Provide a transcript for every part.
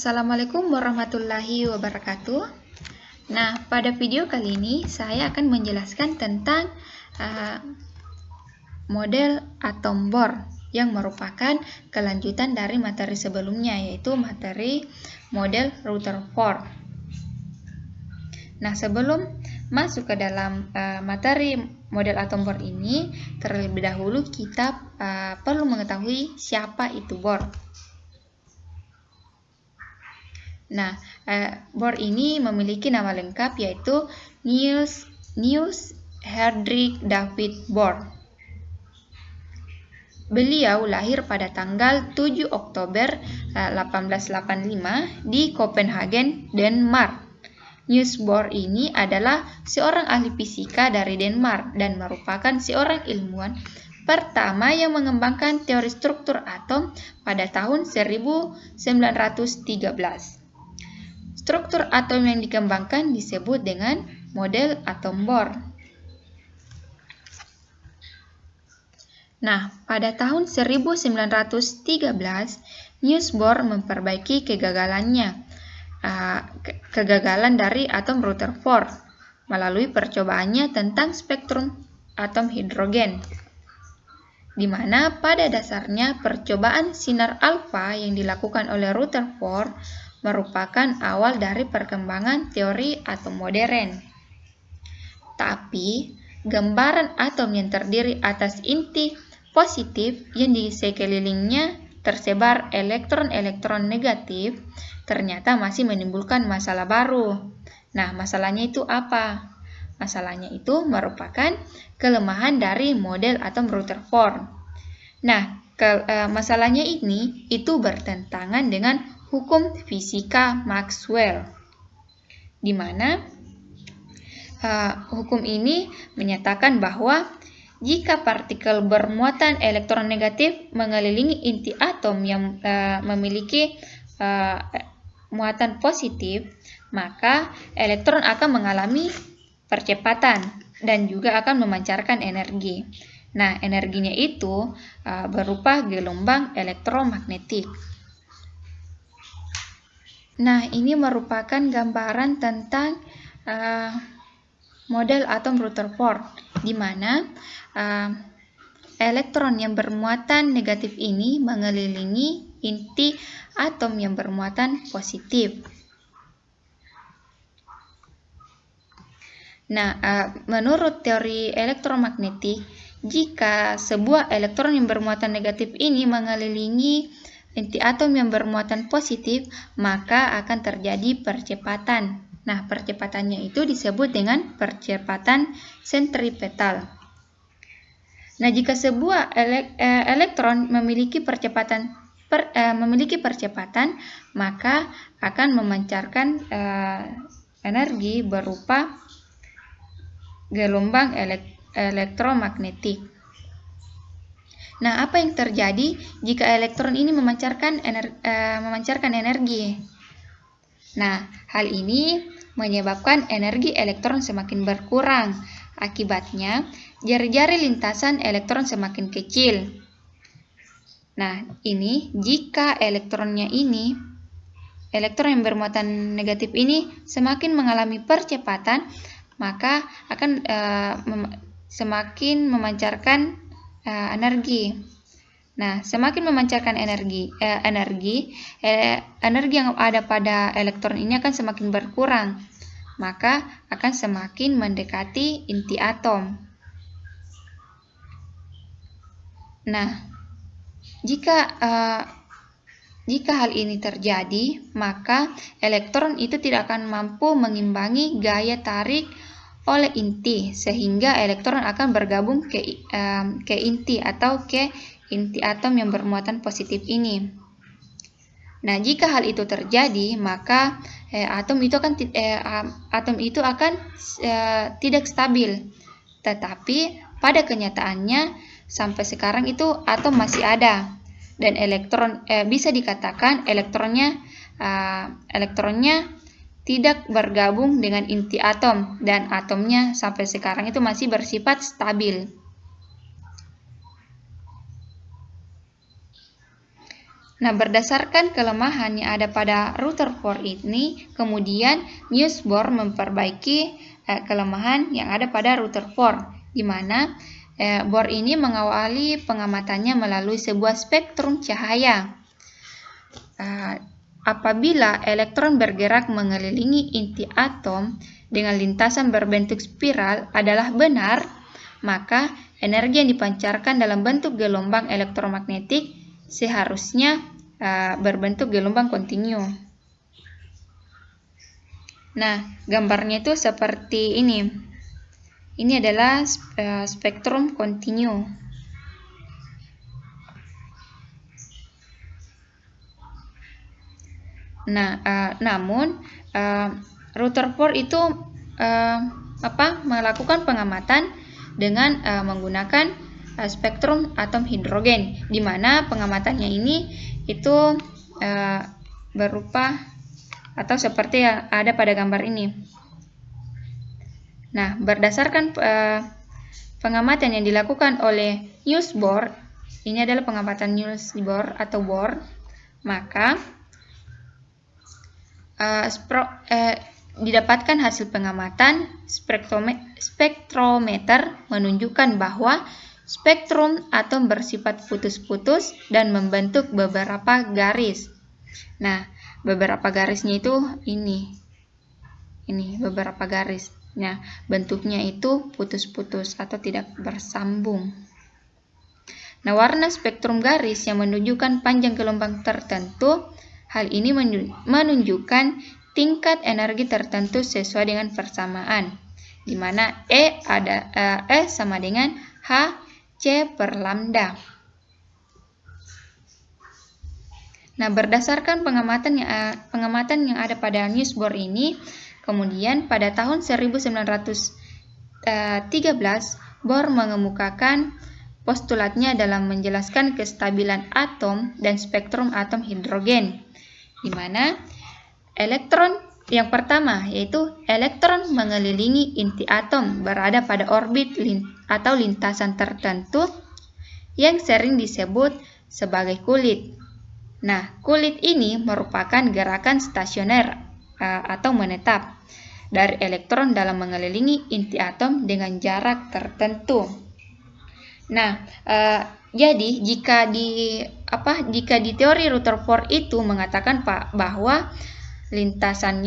Assalamualaikum warahmatullahi wabarakatuh. Nah, pada video kali ini saya akan menjelaskan tentang model atom Bohr yang merupakan kelanjutan dari materi sebelumnya, yaitu materi model Rutherford. Nah, sebelum masuk ke dalam materi model atom Bohr ini, terlebih dahulu kita perlu mengetahui siapa itu Bohr. Nah, Bohr ini memiliki nama lengkap yaitu Niels Hendrik David Bohr. Beliau lahir pada tanggal 7 Oktober 1885 di Copenhagen, Denmark. Niels Bohr ini adalah seorang ahli fisika dari Denmark dan merupakan seorang ilmuwan pertama yang mengembangkan teori struktur atom pada tahun 1913. Struktur atom yang dikembangkan disebut dengan model atom Bohr. Nah, pada tahun 1913, Niels Bohr memperbaiki kegagalan dari atom Rutherford melalui percobaannya tentang spektrum atom hidrogen, di mana pada dasarnya percobaan sinar alfa yang dilakukan oleh Rutherford merupakan awal dari perkembangan teori atom modern. Tapi, gambaran atom yang terdiri atas inti positif yang di sekelilingnya tersebar elektron-elektron negatif ternyata masih menimbulkan masalah baru. Nah, masalahnya itu apa? Masalahnya itu merupakan kelemahan dari model atom Rutherford. Nah, masalahnya ini itu bertentangan dengan hukum fisika Maxwell, di mana hukum ini menyatakan bahwa jika partikel bermuatan elektron negatif mengelilingi inti atom yang memiliki muatan positif, maka elektron akan mengalami percepatan dan juga akan memancarkan energi. Nah, energinya itu berupa gelombang elektromagnetik. Nah, ini merupakan gambaran tentang model atom Rutherford, di mana elektron yang bermuatan negatif ini mengelilingi inti atom yang bermuatan positif. Nah, menurut teori elektromagnetik, jika sebuah elektron yang bermuatan negatif ini mengelilingi inti atom yang bermuatan positif, maka akan terjadi percepatan. Nah, percepatannya itu disebut dengan percepatan sentripetal. Nah, jika sebuah elektron memiliki percepatan, maka akan memancarkan energi berupa gelombang elektromagnetik. Nah, apa yang terjadi jika elektron ini memancarkan energi? Nah, hal ini menyebabkan energi elektron semakin berkurang. Akibatnya, jari-jari lintasan elektron semakin kecil. Nah, ini jika elektron yang bermuatan negatif ini semakin mengalami percepatan, maka akan semakin memancarkan energi. Nah, semakin memancarkan energi yang ada pada elektron ini akan semakin berkurang, maka akan semakin mendekati inti atom. Nah, jika hal ini terjadi, maka elektron itu tidak akan mampu mengimbangi gaya tarik oleh inti, sehingga elektron akan bergabung ke inti atau ke inti atom yang bermuatan positif ini. Nah, jika hal itu terjadi, maka atom itu akan tidak stabil. Tetapi pada kenyataannya sampai sekarang itu atom masih ada, dan elektron bisa dikatakan elektronnya tidak bergabung dengan inti atom, dan atomnya sampai sekarang itu masih bersifat stabil. Nah, berdasarkan kelemahan yang ada pada Rutherford ini, kemudian Niels Bohr memperbaiki kelemahan yang ada pada Rutherford, di mana Bohr ini mengawali pengamatannya melalui sebuah spektrum cahaya. Apabila elektron bergerak mengelilingi inti atom dengan lintasan berbentuk spiral adalah benar, maka energi yang dipancarkan dalam bentuk gelombang elektromagnetik seharusnya berbentuk gelombang kontinu. Nah, gambarnya itu seperti ini. Ini adalah spektrum kontinu. Nah, namun Rutherford itu melakukan pengamatan dengan menggunakan spektrum atom hidrogen, di mana pengamatannya ini itu berupa atau seperti yang ada pada gambar ini. Nah, berdasarkan pengamatan yang dilakukan oleh Niels Bohr, ini adalah pengamatan Niels Bohr atau Bohr, maka didapatkan hasil pengamatan spektrometer menunjukkan bahwa spektrum atom bersifat putus-putus dan membentuk beberapa garis. Nah, beberapa garisnya itu ini beberapa garis. Nah, bentuknya itu putus-putus atau tidak bersambung. Nah, warna spektrum garis yang menunjukkan panjang gelombang tertentu. Hal ini menunjukkan tingkat energi tertentu sesuai dengan persamaan, di mana E sama dengan H C per lambda. Nah, berdasarkan pengamatan yang ada pada Niels Bohr ini, kemudian pada tahun 1913 Bohr mengemukakan postulatnya dalam menjelaskan kestabilan atom dan spektrum atom hidrogen, di mana elektron yang pertama yaitu elektron mengelilingi inti atom berada pada orbit atau lintasan tertentu yang sering disebut sebagai kulit. Nah, kulit ini merupakan gerakan stasioner atau menetap dari elektron dalam mengelilingi inti atom dengan jarak tertentu. Nah, jadi jika di teori Rutherford itu mengatakan bahwa lintasan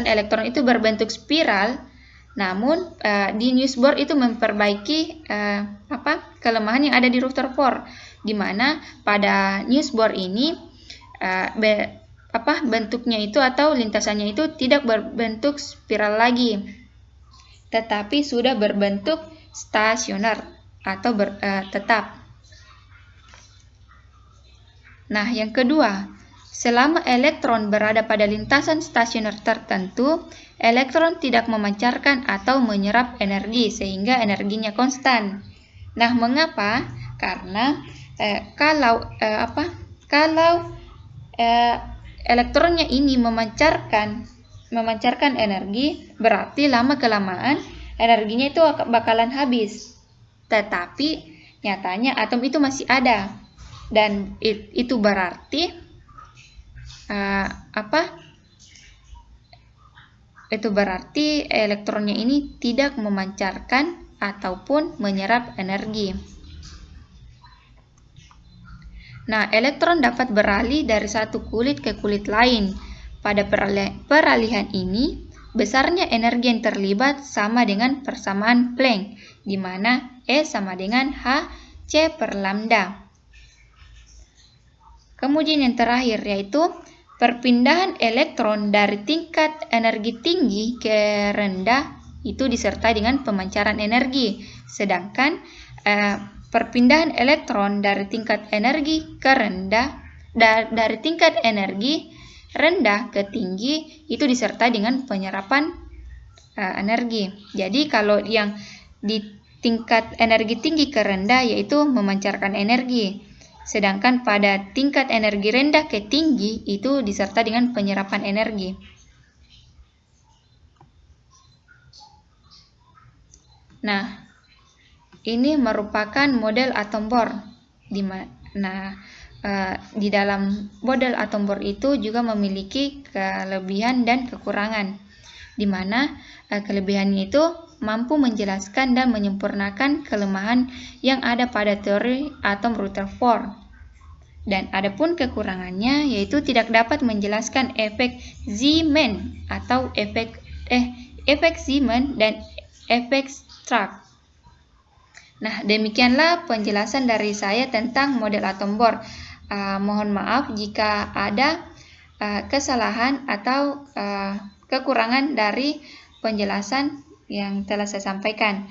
elektron itu berbentuk spiral, namun di Niels Bohr itu memperbaiki kelemahan yang ada di Rutherford, di mana pada Niels Bohr ini bentuknya itu atau lintasannya itu tidak berbentuk spiral lagi, tetapi sudah berbentuk stasioner atau tetap. Nah, yang kedua, selama elektron berada pada lintasan stasioner tertentu, elektron tidak memancarkan atau menyerap energi sehingga energinya konstan. Nah, mengapa? Karena kalau elektronnya ini memancarkan energi, berarti lama-kelamaan energinya itu bakalan habis. Tetapi nyatanya atom itu masih ada, dan itu berarti itu berarti elektronnya ini tidak memancarkan ataupun menyerap energi. Nah, elektron dapat beralih dari satu kulit ke kulit lain. Pada peralihan ini, besarnya energi yang terlibat sama dengan persamaan Planck, di mana E sama dengan H C per lambda. Kemudian yang terakhir yaitu perpindahan elektron dari tingkat energi tinggi ke rendah itu disertai dengan pemancaran energi, sedangkan perpindahan elektron dari tingkat energi ke rendah dari tingkat energi rendah ke tinggi itu disertai dengan penyerapan energi. Jadi kalau yang di tingkat energi tinggi ke rendah yaitu memancarkan energi, sedangkan pada tingkat energi rendah ke tinggi itu disertai dengan penyerapan energi. Nah, ini merupakan model atom Bohr. Nah, di dalam model atom Bohr itu juga memiliki kelebihan dan kekurangan, di mana kelebihannya itu mampu menjelaskan dan menyempurnakan kelemahan yang ada pada teori atom Rutherford. Dan adapun kekurangannya yaitu tidak dapat menjelaskan efek Zeeman atau efek Zeeman dan efek Stark. Nah, demikianlah penjelasan dari saya tentang model atom Bohr. Mohon maaf jika ada kesalahan atau kekurangan dari penjelasan yang telah saya sampaikan.